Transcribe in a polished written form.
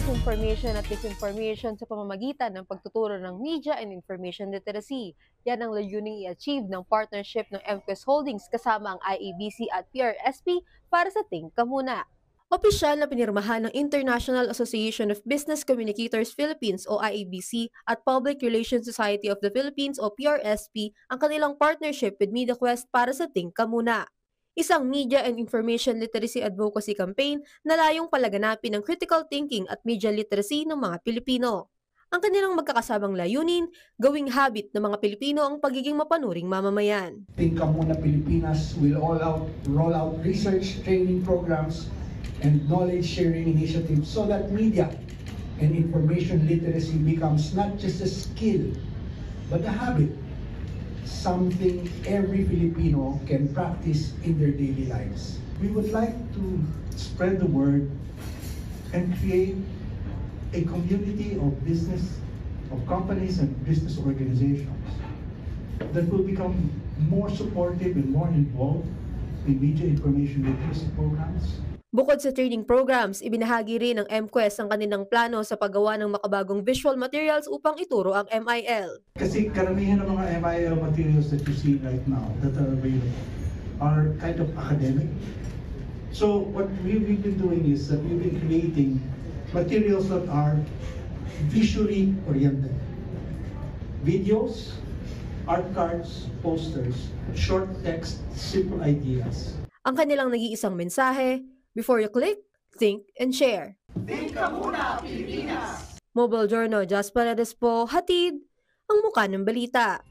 misinformation at disinformation sa pamamagitan ng pagtuturo ng media and information literacy. Yan ang layuning i-achieve ng partnership ng MQuest Holdings kasama ang IABC at PRSP para sa Think Ka Muna. Opisyal na pinirmahan ng International Association of Business Communicators Philippines o IABC at Public Relations Society of the Philippines o PRSP ang kanilang partnership with MediaQuest para sa Think Ka Muna. Isang media and information literacy advocacy campaign na layong palaganapin ang critical thinking at media literacy ng mga Pilipino. Ang kanilang magkakasabang layunin, gawing habit ng mga Pilipino ang pagiging mapanuring mamamayan. Think Ka Muna Pilipinas will roll out research training programs and knowledge sharing initiatives so that media and information literacy becomes not just a skill but a habit. Something every Filipino can practice in their daily lives. We would like to spread the word and create a community of companies and business organizations that will become more supportive and more involved in media information literacy programs. Bukod sa training programs, ibinahagi rin ng MQuest ang kanilang plano sa paggawa ng makabagong visual materials upang ituro ang MIL. Kasi karamihan ng mga MIL materials that you see right now that are available are kind of academic. So what we've been doing is that we've been creating materials that are visually oriented. Videos, art cards, posters, short text, simple ideas. Ang kanilang nag-iisang mensahe, before you click, think and share. Think Ka Muna, Pilipinas! Mobile Journal, Just Paredes po, hatid ang muka ng balita.